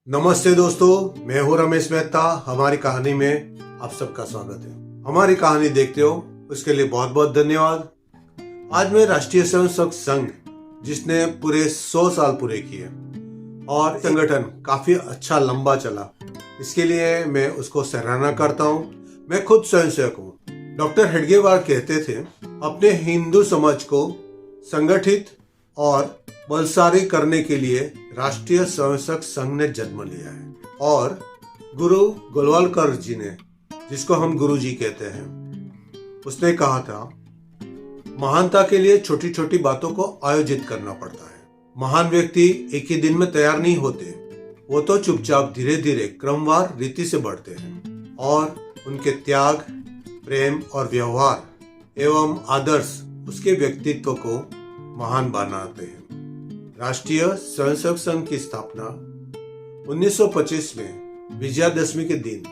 नमस्ते दोस्तों, मैं हूं रमेश मेहता। हमारी कहानी में आप सबका स्वागत है। हमारी कहानी देखते हो उसके लिए बहुत बहुत धन्यवाद। आज मैं राष्ट्रीय स्वयंसेवक संघ, जिसने पूरे 100 साल पूरे किए और संगठन काफी अच्छा लंबा चला, इसके लिए मैं उसको सराहना करता हूँ। मैं खुद स्वयंसेवक हूँ। डॉक्टर हेडगेवार कहते थे, अपने हिंदू समाज को संगठित और बलशाली करने के लिए राष्ट्रीय स्वयंसेवक संघ ने जन्म लिया है। और गुरु गोलवालकर जी ने, जिसको हम गुरु जी कहते हैं, उसने कहा था, महानता के लिए छोटी छोटी बातों को आयोजित करना पड़ता है। महान व्यक्ति एक ही दिन में तैयार नहीं होते, वो तो चुपचाप धीरे धीरे क्रमवार रीति से बढ़ते हैं और उनके त्याग, प्रेम और व्यवहार एवं आदर्श उसके व्यक्तित्व को महान बनाते हैं। राष्ट्रीय स्वयंसेवक संघ की स्थापना 1925 में विजयादशमी के दिन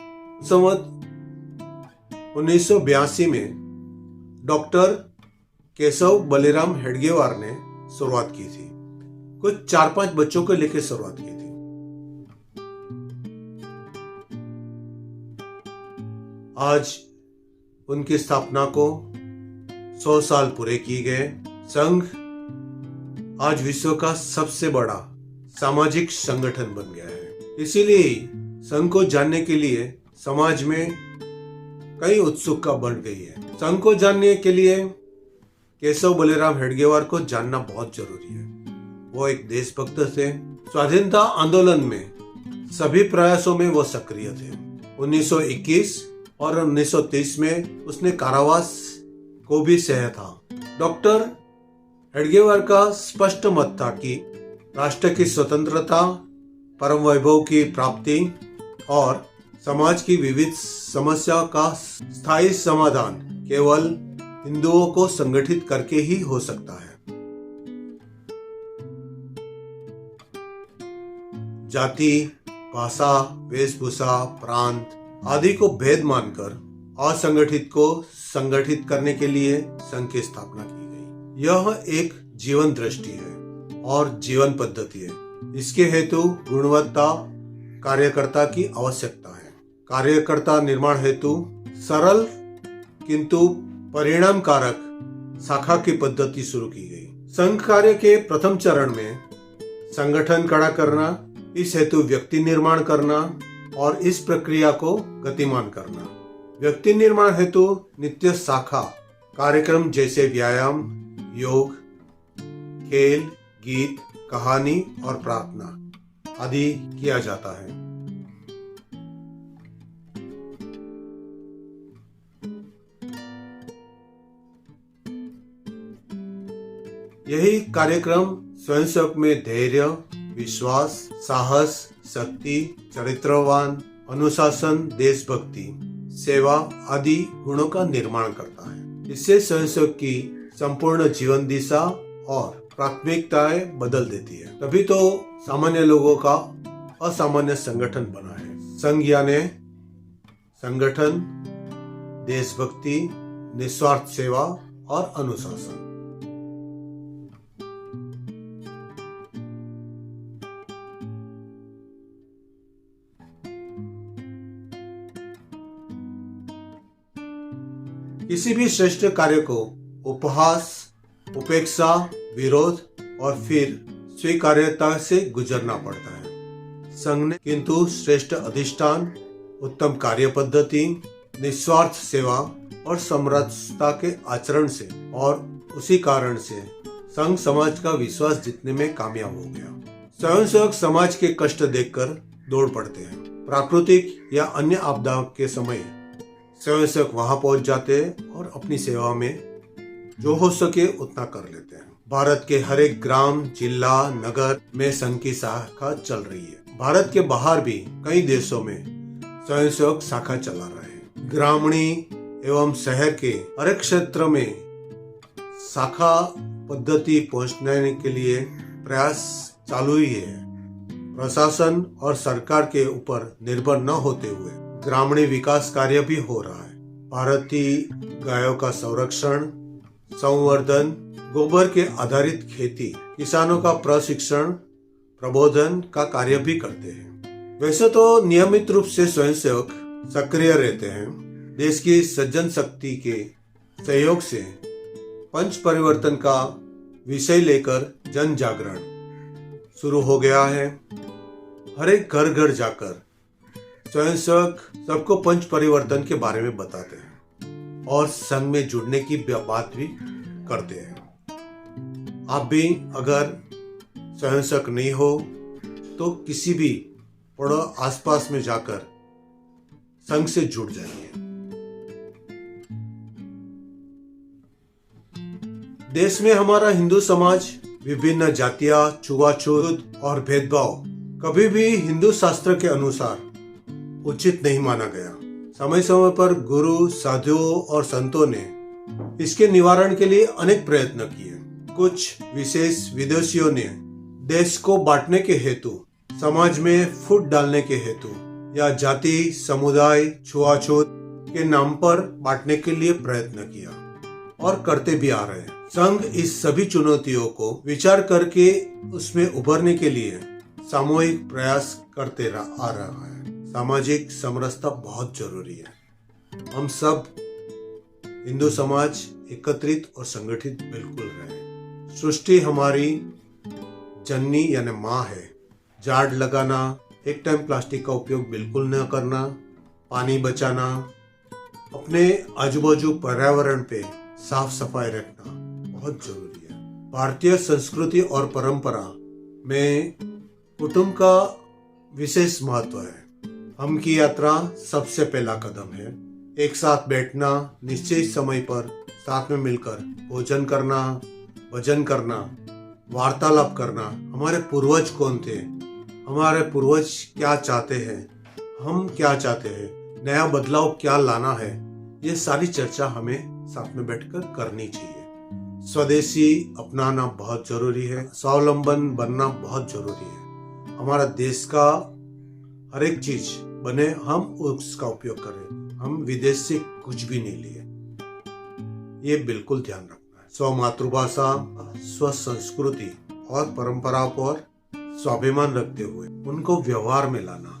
संवत 1982 में डॉक्टर केशव बलिराम हेडगेवार ने शुरुआत की थी। कुछ 4-5 बच्चों को लेकर शुरुआत की थी। आज उनकी स्थापना को 100 साल पूरे किए गए। संघ आज विश्व का सबसे बड़ा सामाजिक संगठन बन गया है। इसीलिए संघ को जानने के लिए समाज में कई उत्सुकता बढ़ गई है। संघ को जानने के लिए केशव बलिराम हेडगेवार को जानना बहुत जरूरी है। वो एक देशभक्त थे। स्वाधीनता आंदोलन में सभी प्रयासों में वो सक्रिय थे। 1921 और 1930 में उसने कारावास को भी सहा था। डॉक्टर हेडगेवार का स्पष्ट मत था कि राष्ट्र की स्वतंत्रता, परम वैभव की प्राप्ति और समाज की विविध समस्याओं का स्थायी समाधान केवल हिंदुओं को संगठित करके ही हो सकता है। जाति, भाषा, वेशभूषा, प्रांत आदि को भेद मानकर असंगठित को संगठित करने के लिए संघ की स्थापना की। यह एक जीवन दृष्टि है और जीवन पद्धति है। इसके हेतु गुणवत्ता कार्यकर्ता की आवश्यकता है। कार्यकर्ता निर्माण हेतु सरल किंतु परिणाम कारक शाखा की पद्धति शुरू की गई। संघ कार्य के प्रथम चरण में संगठन खड़ा करना, इस हेतु व्यक्ति निर्माण करना और इस प्रक्रिया को गतिमान करना। व्यक्ति निर्माण हेतु नित्य शाखा कार्यक्रम जैसे व्यायाम, योग, खेल, गीत, कहानी और प्रार्थना आदि किया जाता है। यही कार्यक्रम स्वयंसेवक में धैर्य, विश्वास, साहस, शक्ति, चरित्रवान, अनुशासन, देशभक्ति, सेवा आदि गुणों का निर्माण करता है। इससे स्वयंसेवक की संपूर्ण जीवन दिशा और प्राथमिकताएं बदल देती है। तभी तो सामान्य लोगों का असामान्य संगठन बना है। संघ यानी संगठन, देशभक्ति, निस्वार्थ सेवा और अनुशासन। किसी भी श्रेष्ठ कार्य को उपहास, उपेक्षा, विरोध और फिर स्वीकार्यता से गुजरना पड़ता है। संघ ने किंतु श्रेष्ठ अधिष्ठान, उत्तम कार्य पद्धति, निस्वार्थ सेवा और समरसता के आचरण से और उसी कारण से संघ समाज का विश्वास जीतने में कामयाब हो गया। स्वयंसेवक समाज के कष्ट देखकर दौड़ पड़ते हैं। प्राकृतिक या अन्य आपदाओं के समय स्वयंसेवक वहां पहुंच जाते हैं और अपनी सेवा में जो हो सके उतना कर लेते हैं। भारत के हर एक ग्राम, जिला, नगर में संघ की शाखा चल रही है। भारत के बाहर भी कई देशों में स्वयंसेवक शाखा चला रहे हैं। ग्रामीण एवं शहर के हर एक क्षेत्र में शाखा पद्धति पहुंचने के लिए प्रयास चालू ही है। प्रशासन और सरकार के ऊपर निर्भर न होते हुए ग्रामीण विकास कार्य भी हो रहा है। भारतीय गायों का संरक्षण, संवर्धन, गोबर के आधारित खेती, किसानों का प्रशिक्षण, प्रबोधन का कार्य भी करते हैं। वैसे तो नियमित रूप से स्वयंसेवक सक्रिय रहते हैं। देश की सज्जन शक्ति के सहयोग से पंच परिवर्तन का विषय लेकर जन जागरण शुरू हो गया है। हर एक घर घर जाकर स्वयंसेवक सबको पंच परिवर्तन के बारे में बताते हैं और संघ में जुड़ने की बात भी करते हैं। आप भी अगर स्वयंसेवक नहीं हो तो किसी भी पड़ो आसपास में जाकर संघ से जुड़ जाइए। देश में हमारा हिंदू समाज विभिन्न जातियां, छुआछूत और भेदभाव कभी भी हिंदू शास्त्र के अनुसार उचित नहीं माना गया। समय समय पर गुरु, साधुओं और संतों ने इसके निवारण के लिए अनेक प्रयत्न किए। कुछ विशेष विदेशियों ने देश को बांटने के हेतु, समाज में फूट डालने के हेतु या जाति, समुदाय, छुआछूत के नाम पर बांटने के लिए प्रयत्न किया और करते भी आ रहे हैं। संघ इस सभी चुनौतियों को विचार करके उसमें उभरने के लिए सामूहिक प्रयास करते आ रहा है। सामाजिक समरसता बहुत जरूरी है। हम सब हिंदू समाज एकत्रित और संगठित बिल्कुल रहे। सृष्टि हमारी जननी यानी माँ है। झाड़ लगाना, एक टाइम प्लास्टिक का उपयोग बिल्कुल न करना, पानी बचाना, अपने आजू बाजू पर्यावरण पे साफ सफाई रखना बहुत जरूरी है। भारतीय संस्कृति और परंपरा में कुटुंब का विशेष महत्व है। हम की यात्रा सबसे पहला कदम है। एक साथ बैठना, निश्चित समय पर साथ में मिलकर भोजन करना, भजन करना, वार्तालाप करना। हमारे पूर्वज कौन थे, हमारे पूर्वज क्या चाहते हैं, हम क्या चाहते हैं, नया बदलाव क्या लाना है, ये सारी चर्चा हमें साथ में बैठकर करनी चाहिए। स्वदेशी अपनाना बहुत जरूरी है। स्वावलंबन बनना बहुत जरूरी है। हमारा देश का हर एक चीज बने, हम उसका उपयोग करें। हम विदेश से कुछ भी नहीं लिए, ये बिल्कुल ध्यान रखना है। स्व मातृभाषा, स्व संस्कृति और परंपराओं पर स्वाभिमान रखते हुए उनको व्यवहार में लाना।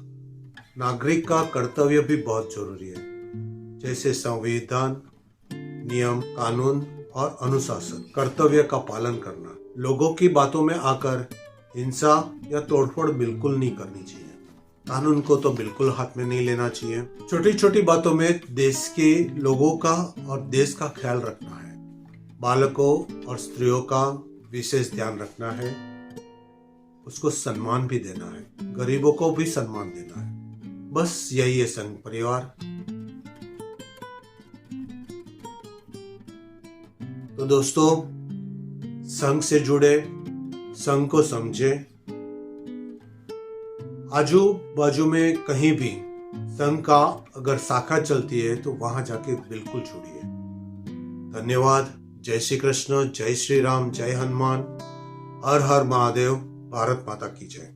नागरिक का कर्तव्य भी बहुत जरूरी है, जैसे संविधान, नियम, कानून और अनुशासन। कर्तव्य का पालन करना। लोगों की बातों में आकर हिंसा या तोड़फोड़ बिल्कुल नहीं करनी चाहिए। कानून को तो बिल्कुल हाथ में नहीं लेना चाहिए। छोटी छोटी बातों में देश के लोगों का और देश का ख्याल रखना है। बालकों और स्त्रियों का विशेष ध्यान रखना है। उसको सम्मान भी देना है। गरीबों को भी सम्मान देना है। बस यही है संघ परिवार। तो दोस्तों, संघ से जुड़े, संघ को समझे। आजू बाजू में कहीं भी संघ का अगर शाखा चलती है तो वहां जाके बिल्कुल जुड़िए। धन्यवाद। जय श्री कृष्ण, जय श्री राम, जय हनुमान, हर हर महादेव, भारत माता की जय।